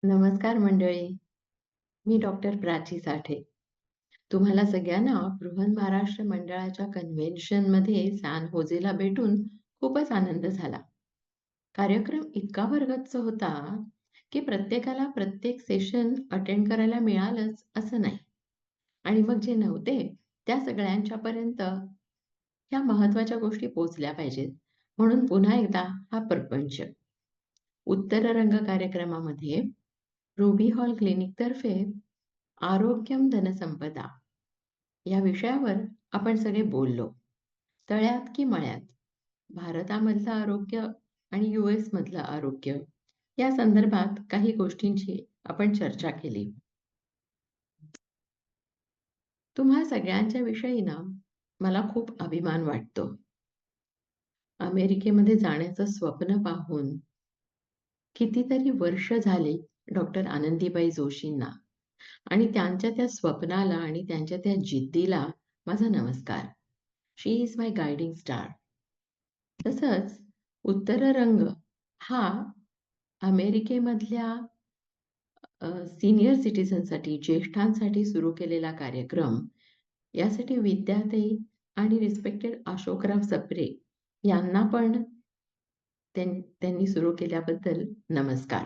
नमस्कार मंडळी. मी डॉक्टर प्राची साठे. तुम्हाला सगळ्यांना बृहन्महाराष्ट्र मंडळाच्या कन्व्हेन्शनमध्ये सॅन होजेला भेटून खूपच आनंद झाला. कार्यक्रम इतका भरगच्च होता की प्रत्येकाला प्रत्येक सेशन अटेंड करायला मिळालंच असं नाही. आणि मग जे नव्हते त्या सगळ्यांच्यापर्यंत ह्या महत्त्वाच्या गोष्टी पोहोचल्या पाहिजेत. म्हणून पुन्हा एकदा हा प्रपंच. उत्तर रंग कार्यक्रमामध्ये रुबी हॉल क्लिनिकतर्फे आरोग्यम धनसंपदा या विषयावर आपण सगळे बोललो. तळ्यात की मळ्यात, भारतामधलं आरोग्य आणि US मधलं आरोग्य या संदर्भात काही गोष्टींची आपण चर्चा केली. तुम्हा सगळ्यांच्या विषयी ना मला खूप अभिमान वाटतो. अमेरिकेमध्ये जाण्याचं स्वप्न पाहून कितीतरी वर्ष झाले डॉक्टर आनंदीबाई जोशींना आणि त्यांच्या त्या स्वप्नाला आणि त्यांच्या त्या जिद्दीला माझा नमस्कार. She is my guiding star. तसंच उत्तर रंग हा अमेरिकेमधल्या सिनियर सिटीझनसाठी, ज्येष्ठांसाठी सुरू केलेला कार्यक्रम, यासाठी विद्याताई आणि रिस्पेक्टेड अशोकराव सप्रे यांना पण त्यांनी सुरू केल्याबद्दल नमस्कार.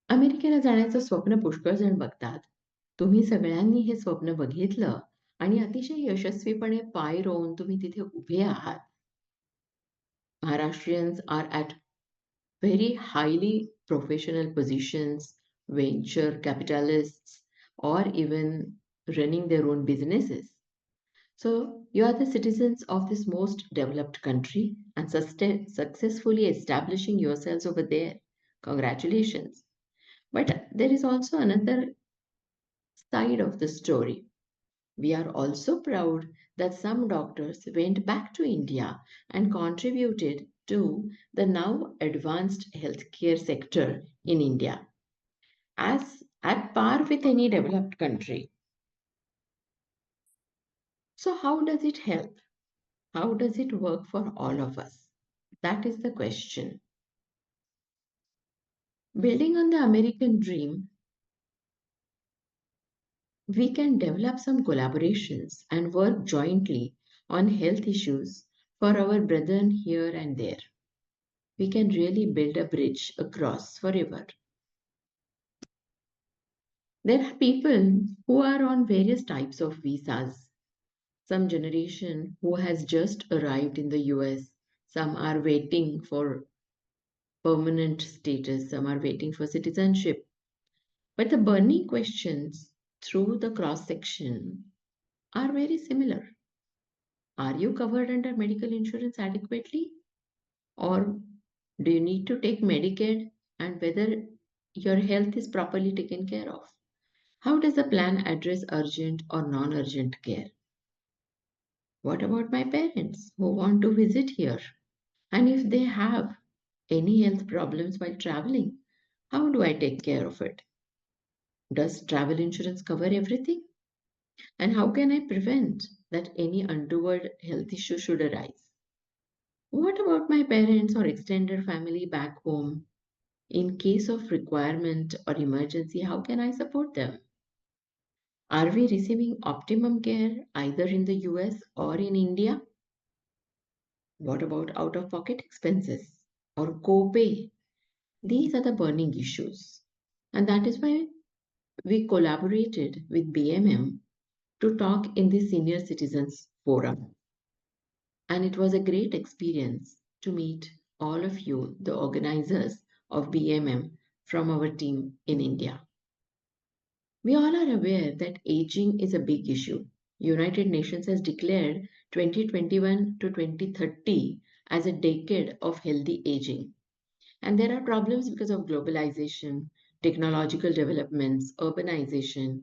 अमेरिकेला जाण्याचं स्वप्न पुष्कळ जण बघतात. तुम्ही सगळ्यांनी हे स्वप्न बघितलं आणि अतिशय यशस्वीपणे पाय रोवून तुम्ही तिथे उभे आहात. Maharashtrians are at very highly professional positions, venture capitalists, or even running their own businesses. So, you are the citizens of this most developed country and successfully establishing yourselves over there. Congratulations. But there is also another side of the story. We are also proud that some doctors went back to India and contributed to the now advanced healthcare sector in India, as at par with any developed country. So, how does it help? How does it work for all of us? That is the question. Building on the American dream, we can develop some collaborations and work jointly on health issues for our brethren here and there. We can really build a bridge across forever. There are people who are on various types of visas. Some generation who has just arrived in the US, some are waiting for permanent status, some are waiting for citizenship. But the burning questions through the cross section are very similar. Are you covered under medical insurance adequately? Or do you need to take Medicaid, and whether your health is properly taken care of? How does the plan address urgent or non-urgent care? What about my parents who want to visit here? And if they have any health problems while traveling, how do I take care of it? Does travel insurance cover everything? And how can I prevent that any untoward health issue should arise? What about my parents or extended family back home? In case of requirement or emergency, how can I support them? Are we receiving optimum care either in the US or in India? What about out of pocket expenses or co-pay? These are the burning issues. And that is why we collaborated with BMM to talk in the Senior Citizens Forum. And it was a great experience to meet all of you, the organizers of BMM from our team in India. We all are aware that aging is a big issue. United Nations has declared 2021 to 2030 as a decade of healthy aging. And there are problems because of globalization, technological developments, urbanization,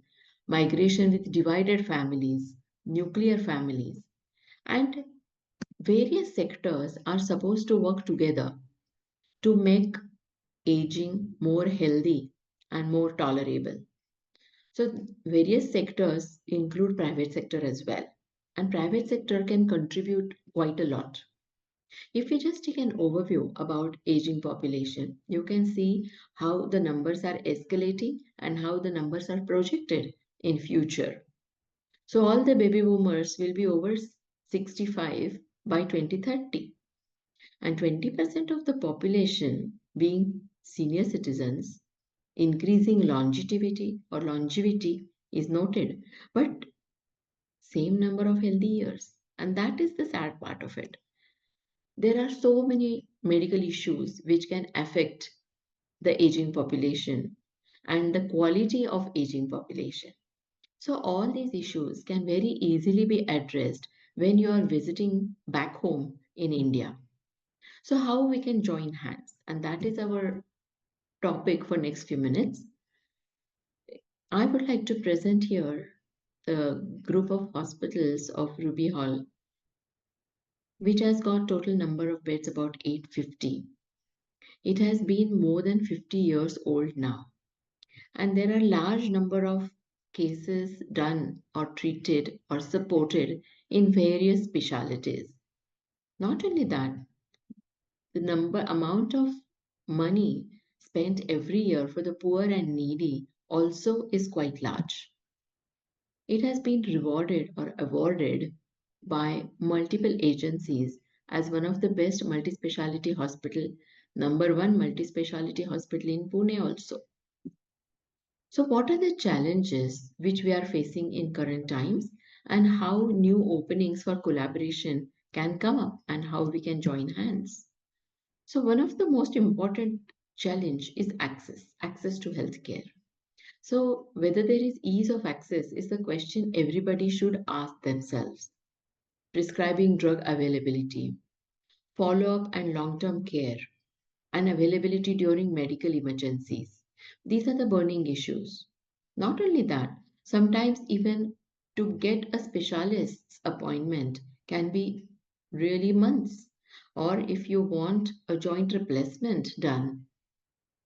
migration with divided families, nuclear families, and various sectors are supposed to work together to make aging more healthy and more tolerable. So various sectors include private sector as well. And private sector can contribute quite a lot. If we just take an overview about aging population, you can see how the numbers are escalating and how the numbers are projected in future. So all the baby boomers will be over 65 by 2030, and 20% of the population being senior citizens. Increasing longevity is noted, but same number of healthy years. And that is the sad part of it. There are so many medical issues which can affect the aging population and the quality of aging population. So all these issues can very easily be addressed when you are visiting back home in India. So how we can join hands, and that is our topic for next few minutes. I would like to present here the group of hospitals of Ruby Hall, which has got total number of beds about 850. It has been more than 50 years old now, and there are large number of cases done or treated or supported in various specialities. Not only that, the amount of money spent every year for the poor and needy also is quite large. It has been rewarded or awarded by multiple agencies as one of the best multi-speciality hospital, number one multi-speciality hospital in Pune also. So what are the challenges which we are facing in current times, and how new openings for collaboration can come up and how we can join hands? So one of the most important challenge is access to healthcare. So whether there is ease of access is the question everybody should ask themselves. Prescribing drug availability, follow-up and long-term care, and availability during medical emergencies. These are the burning issues. Not only that, sometimes even to get a specialist's appointment can be really months. Or if you want a joint replacement done,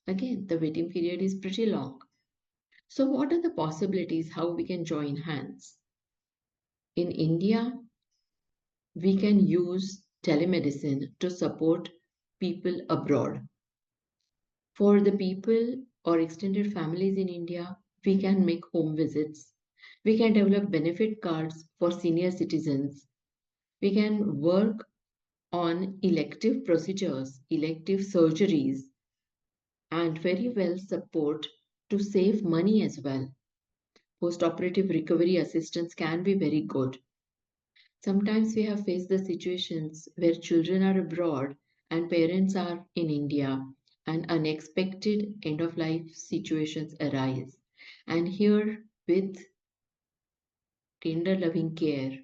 again, the waiting period is pretty long. So, what are the possibilities how we can join hands? In India, we can use telemedicine to support people abroad. For the people or extended families in India, we can make home visits. We can develop benefit cards for senior citizens. We can work on elective procedures, elective surgeries, and very well support to save money as well. Post-operative recovery assistance can be very good. Sometimes we have faced the situations where children are abroad and parents are in India, and unexpected end of life situations arise. And here, with tender loving care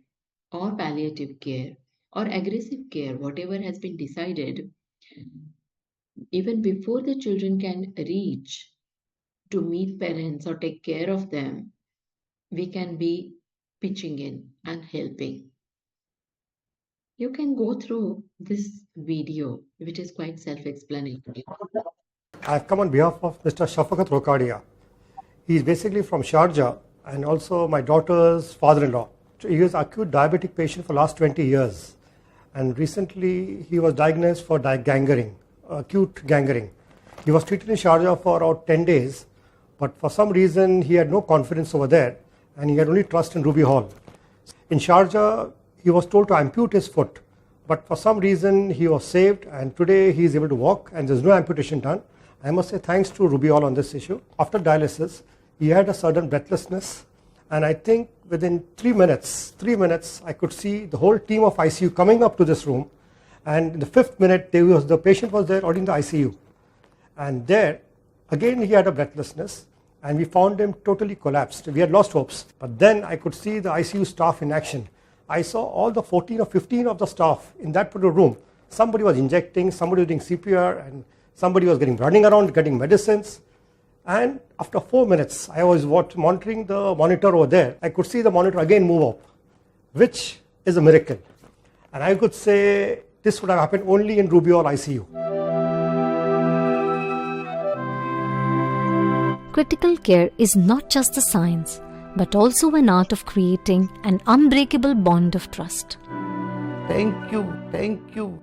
or palliative care or aggressive care, whatever has been decided, even before the children can reach to meet parents or take care of them, we can be pitching in and helping. You can go through this video, which is quite self-explanatory. I've come on behalf of Mr. Shafakat Rokadia. He's basically from Sharjah and also my daughter's father-in-law. He is an acute diabetic patient for the last 20 years. And recently he was diagnosed for gangrene, acute gangrene. He was treated in Sharjah for about 10 days, but for some reason he had no confidence over there and he had only trust in Ruby Hall. In Sharjah, he was told to amputate his foot, but for some reason he was saved and today he is able to walk and there's no amputation done. I must say thanks to Ruby Hall on this issue. After dialysis, he had a sudden breathlessness, and I think within 3 minutes, I could see the whole team of ICU coming up to this room, and in the 5th minute, the patient was there already in the ICU. And there, again he had a breathlessness, and we found him totally collapsed. We had lost hopes, but then I could see the ICU staff in action. I saw all the 14 or 15 of the staff in that particular room. Somebody was injecting, somebody was doing CPR, and somebody was running around getting medicines. And after 4 minutes, I was monitoring the monitor over there. I could see the monitor again move up, which is a miracle. And I could say this would have happened only in Ruby Hall ICU. Critical care is not just a science, but also an art of creating an unbreakable bond of trust. Thank you, thank you.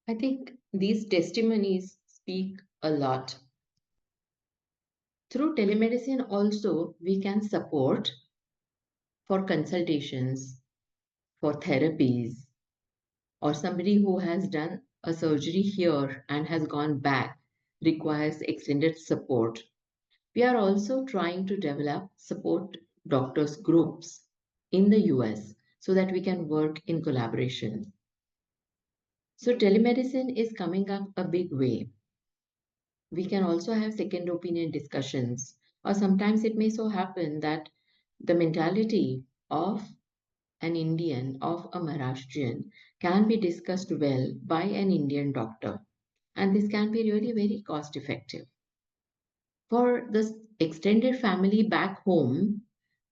I think these testimonies speak a lot. Through telemedicine, also, we can support for consultations, for therapies, or somebody who has done a surgery here and has gone back requires extended support. We are also trying to develop support doctors groups in the US so that we can work in collaboration. So telemedicine is coming up a big way. We can also have second opinion discussions, or sometimes it may so happen that the mentality of an Indian, of a Maharashtrian, can be discussed well by an Indian doctor. And this can be really very cost effective. For the extended family back home,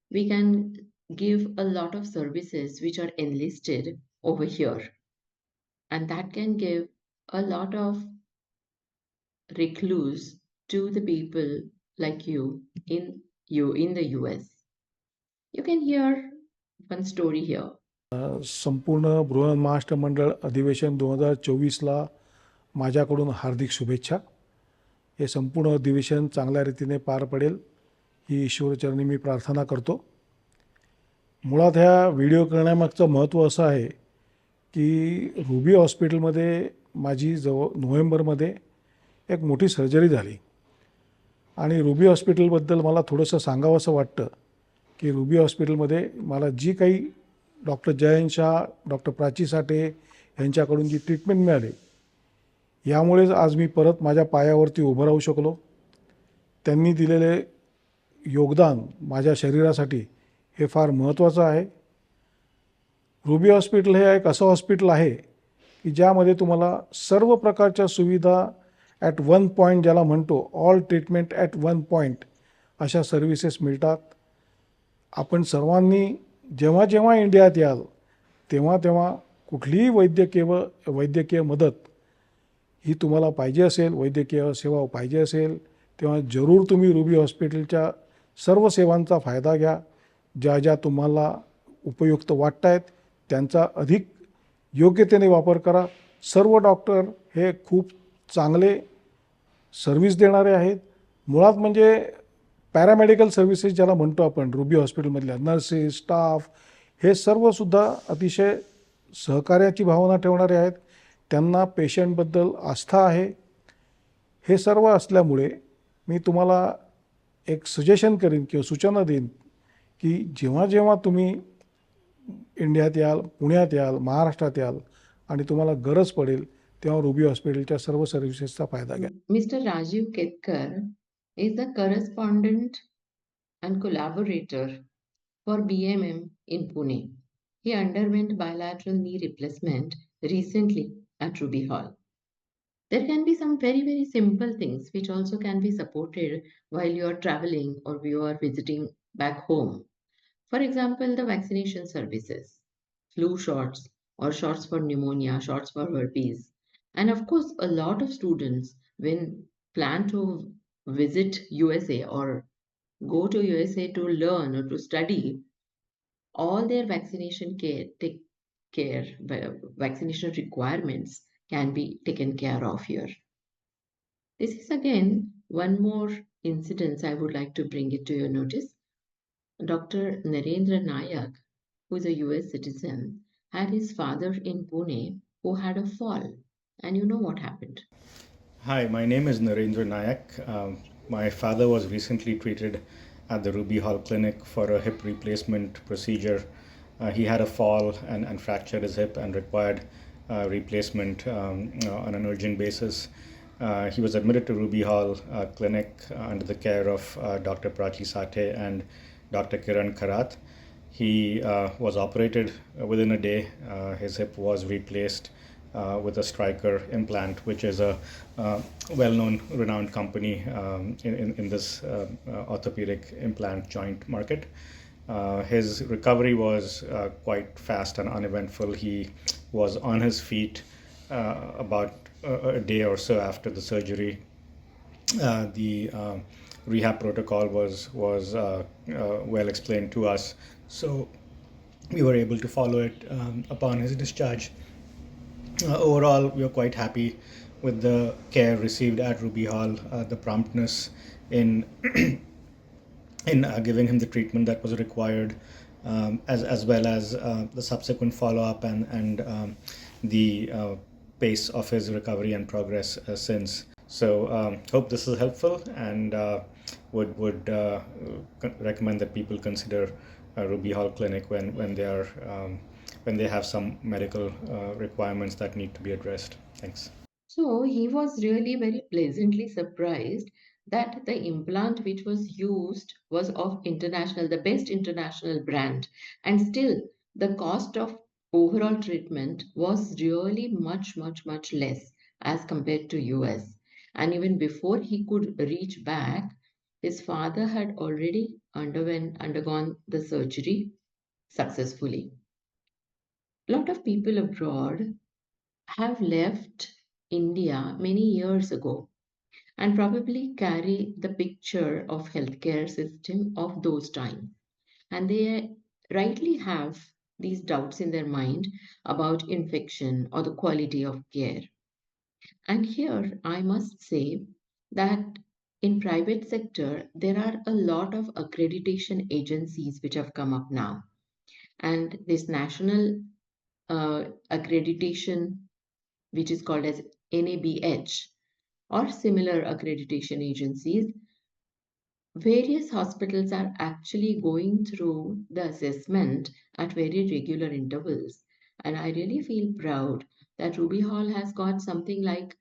we can give a lot of services which are enlisted over here. And that can give a lot of recluse to the people like you in the US. You can hear one story here. संपूर्ण बृहन महाराष्ट्र मंडळ अधिवेशन 2024ला माझ्याकडून हार्दिक शुभेच्छा. हे संपूर्ण अधिवेशन चांगल्या रीतीने पार पडेल ही ईश्वरचरणी मी प्रार्थना करतो. मुळात ह्या व्हिडिओ करण्यामागचं महत्त्व असं आहे की रुबी हॉस्पिटलमध्ये माझी नोव्हेंबरमध्ये एक मोठी सर्जरी झाली आणि रुबी हॉस्पिटलबद्दल मला थोडंसं सांगावंसं वाटतं की रुबी हॉस्पिटलमध्ये मला जी काही डॉक्टर जयंत शाह, डॉक्टर प्राची साठे यांच्याकडून जी ट्रीटमेंट मिळाली, यामुळेच आज मी परत माझ्या पायावरती उभं राहू शकलो. त्यांनी दिलेले योगदान माझ्या शरीरासाठी हे फार महत्त्वाचं आहे. रुबी हॉस्पिटल हे एक असं हॉस्पिटल आहे की ज्यामध्ये तुम्हाला सर्व प्रकारच्या सुविधा ॲट वन पॉईंट, ज्याला म्हणतो all treatment at one point, अशा सर्व्हिसेस मिळतात. आपण सर्वांनी जेव्हा जेव्हा इंडियात याल तेव्हा तेव्हा कुठलीही वैद्यकीय मदत ही तुम्हाला पाहिजे असेल, वैद्यकीय सेवा पाहिजे असेल, तेव्हा जरूर तुम्ही रुबी हॉस्पिटलच्या सर्व सेवांचा फायदा घ्या. ज्या ज्या तुम्हाला उपयुक्त वाटत आहेत त्यांचा अधिक योग्यतेने वापर करा. सर्व डॉक्टर हे खूप चांगले सर्व्हिस देणारे आहेत. मुळात म्हणजे पॅरामेडिकल सर्व्हिसेस ज्याला म्हणतो आपण, रुबी हॉस्पिटलमधल्या नर्सेस, स्टाफ हे सर्वसुद्धा अतिशय सहकार्याची भावना ठेवणारे आहेत. त्यांना पेशंटबद्दल आस्था आहे. हे सर्व असल्यामुळे मी तुम्हाला एक सजेशन करीन किंवा सूचना देईन की जेव्हा जेव्हा तुम्ही इंडियात याल, पुण्यात याल, महाराष्ट्रात याल आणि तुम्हाला गरज पडेल तेव्हा रुबी हॉस्पिटलच्या सर्व सर्व्हिसेसचा फायदा घ्या. Mr. Rajiv Ketkar is the correspondent and collaborator for BMM in Pune. He underwent bilateral knee replacement recently at Ruby Hall. There can be some very, very simple things which also can be supported while you are traveling or you are visiting back home. For example, the vaccination services, flu shots or shots for pneumonia, shots for herpes. And of course, a lot of students, when plan to visit USA or go to USA to learn or to study, all their vaccination requirements can be taken care of here. This is again one more incident I would like to bring it to your notice. Dr. Narendra Nayak, who is a US citizen, had his father in Pune who had a fall. And you know what happened? Hi, my name is Narendra Nayak. My father was recently treated at the Ruby Hall Clinic for a hip replacement procedure. He had a fall and fractured his hip and required replacement on an urgent basis. He was admitted to Ruby Hall Clinic under the care of Dr. Prachee Sathe and Dr. Kiran Kharat. He was operated within a day. His hip was replaced with a Stryker implant, which is a well-known, renowned company in this orthopedic implant joint market. His recovery was quite fast and uneventful. He was on his feet about a day or so after the surgery. The rehab protocol was well explained to us, so we were able to follow it upon his discharge. Overall, we are quite happy with the care received at Ruby Hall, the promptness in giving him the treatment that was required, as well as the subsequent follow up and the pace of his recovery and progress since. So hope this is helpful, and would recommend that people consider Ruby Hall Clinic when they are when they have some medical requirements that need to be addressed. Thanks. So he was really very pleasantly surprised that the implant which was used was of the best international brand, and still the cost of overall treatment was really much, much, much less as compared to US. And even before he could reach back, his father had already undergone the surgery successfully. A lot of people abroad have left India many years ago and probably carry the picture of healthcare system of those times. And they rightly have these doubts in their mind about infection or the quality of care. And here I must say that in private sector there are a lot of accreditation agencies which have come up now. And this national accreditation, which is called as NABH, or similar accreditation agencies, various hospitals are actually going through the assessment at very regular intervals. And I really feel proud that Ruby Hall has got something like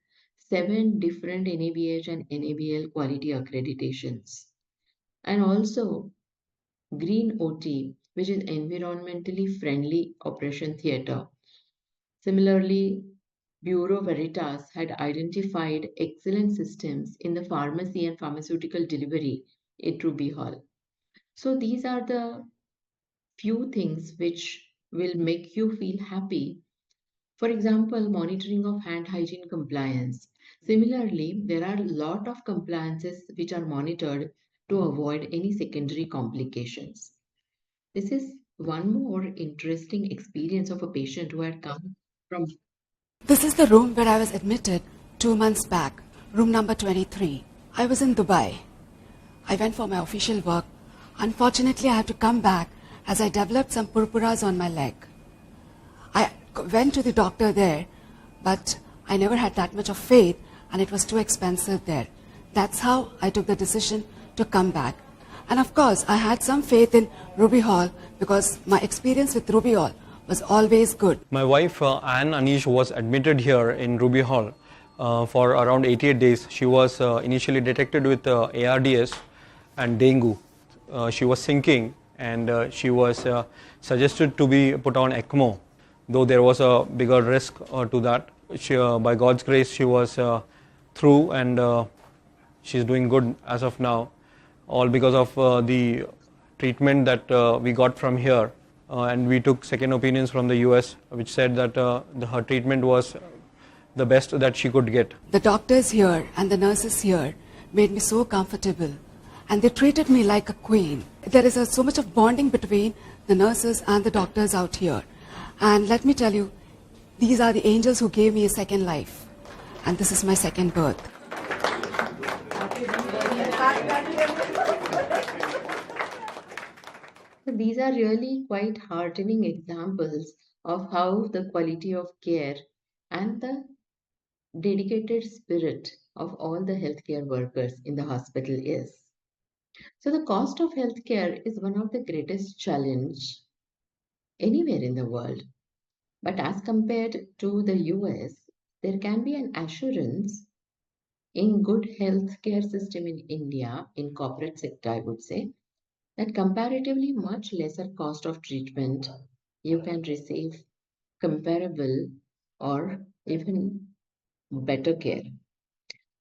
7 different NABH and NABL quality accreditations. And also Green OT, which is environmentally friendly operation theatre. Similarly, Bureau Veritas had identified excellent systems in the pharmacy and pharmaceutical delivery at Ruby Hall. So these are the few things which will make you feel happy. For example, monitoring of hand hygiene compliance. Similarly, there are a lot of compliances which are monitored to avoid any secondary complications. This is one more interesting experience of a patient who had come from. This is the room where I was admitted 2 months back, room number 23. I was in Dubai. I went for my official work. Unfortunately, I had to come back as I developed some purpuras on my leg. I went to the doctor there, but I never had that much of faith and it was too expensive there. That's how I took the decision to come back. And of course, I had some faith in Ruby Hall because my experience with Ruby Hall was always good. My wife Anne Anish was admitted here in Ruby Hall for around 88 days. She was initially detected with ARDS and dengue. She was sinking and she was suggested to be put on ECMO, though there was a bigger risk to that. By God's grace, she was through and she's doing good as of now, all because of the treatment that we got from here. And we took second opinions from the US, which said that her treatment was the best that she could get. The doctors here and the nurses here made me so comfortable and they treated me like a queen. There is so much of bonding between the nurses and the doctors out here. And let me tell you, these are the angels who gave me a second life. And this is my second birth. So these are really quite heartening examples of how the quality of care and the dedicated spirit of all the healthcare workers in the hospital is. So the cost of healthcare is one of the greatest challenge anywhere in the world. But as compared to the US, there can be an assurance in good healthcare system in India, in corporate sector, I would say, that comparatively much lesser cost of treatment you can receive comparable or even better care.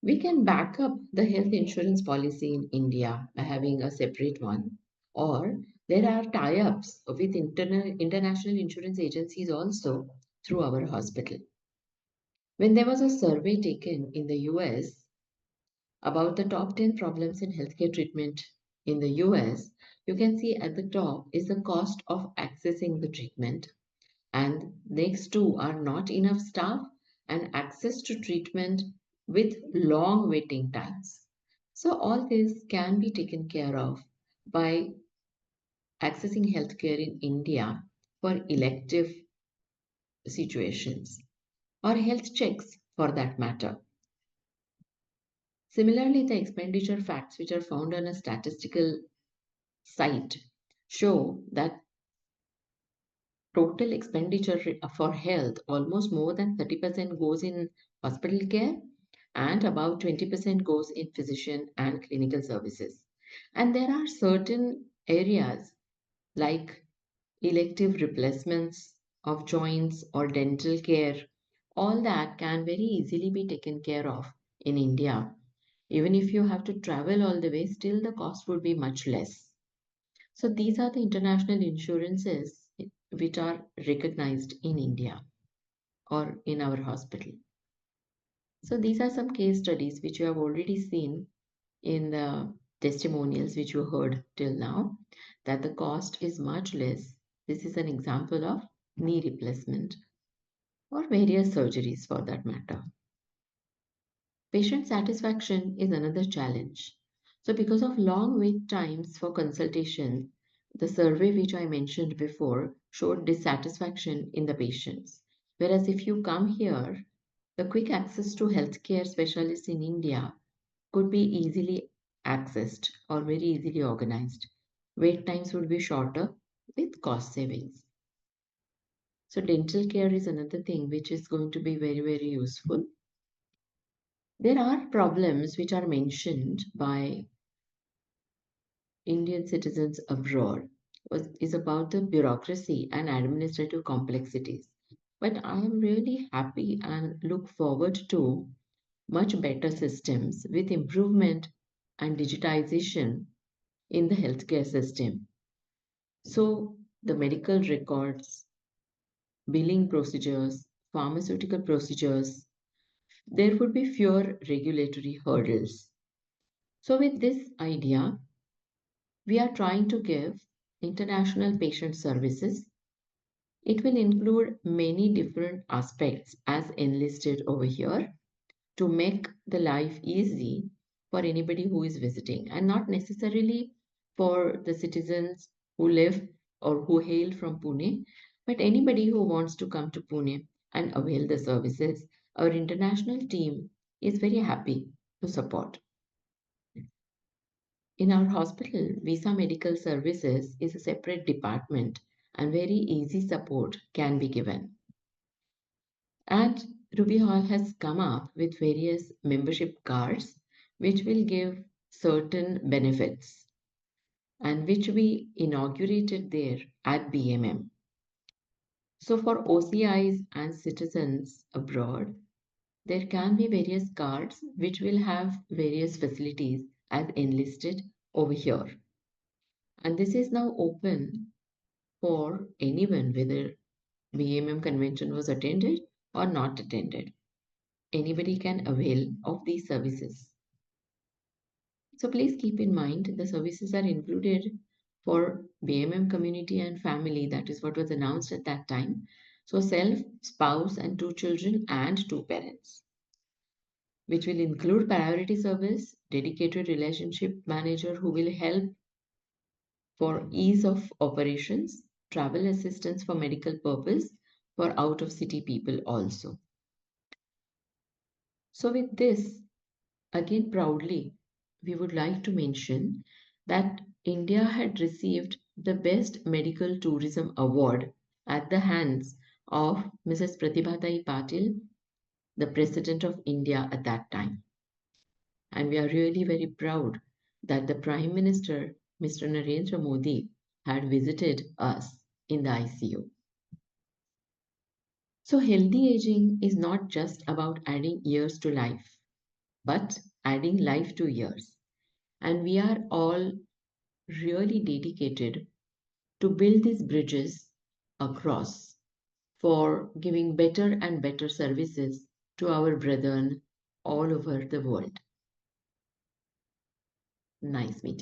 We can back up the health insurance policy in India by having a separate one, or there are tie-ups with international insurance agencies also through our hospital. When there was a survey taken in the US about the top 10 problems in healthcare treatment in the US, you can see at the top is the cost of accessing the treatment. And next to are not enough staff and access to treatment with long waiting times. So all this can be taken care of by accessing healthcare in India for elective situations or health checks for that matter. Similarly, the expenditure facts which are found on a statistical site show that total expenditure for health, almost more than 30% goes in hospital care and about 20% goes in physician and clinical services. And there are certain areas like elective replacements of joints or dental care, all that can very easily be taken care of in India. Even if you have to travel all the way, still the cost would be much less. So these are the international insurances which are recognized in India or in our hospital. So these are some case studies which you have already seen in the testimonials which you heard till now, that the cost is much less. This is an example of knee replacement or various surgeries for that matter. Patient satisfaction is another challenge. So, because of long wait times for consultation, the survey which I mentioned before showed dissatisfaction in the patients. Whereas, if you come here, the quick access to healthcare specialists in India could be easily accessed or very easily organized. Wait times would be shorter with cost savings. So, dental care is another thing which is going to be very, very useful. There are problems which are mentioned by Indian citizens abroad is about the bureaucracy and administrative complexities. But I am really happy and look forward to much better systems with improvement and digitization in the healthcare system. So the medical records, billing procedures, pharmaceutical procedures, there would be fewer regulatory hurdles. So with this idea, we are trying to give international patient services. It will include many different aspects as enlisted over here to make the life easy for anybody who is visiting and not necessarily for the citizens who live or who hail from Pune, but anybody who wants to come to Pune and avail the services. Our international team is very happy to support. In our hospital, Visa Medical Services is a separate department and very easy support can be given. And Ruby Hall has come up with various membership cards which will give certain benefits and which we inaugurated there at BMM. So for OCIs and citizens abroad, there can be various cards which will have various facilities as enlisted over here. And this is now open for anyone, whether BMM convention was attended or not attended. Anybody can avail of these services. So please keep in mind the services are included for BMM community and family. That is what was announced at that time. So self, spouse, and 2 children and 2 parents, which will include priority service, dedicated relationship manager who will help for ease of operations, travel assistance for medical purpose for out of city people also. So with this, again proudly, we would like to mention that India had received the Best Medical Tourism Award at the hands of Mrs. Pratibha Patil, the President of India at that time. And we are really very proud that the Prime Minister, Mr. Narendra Modi, had visited us in the ICU. So, healthy aging is not just about adding years to life, but adding life to years. And we are all really dedicated to build these bridges across for giving better and better services to our brethren all over the world. Nice meeting.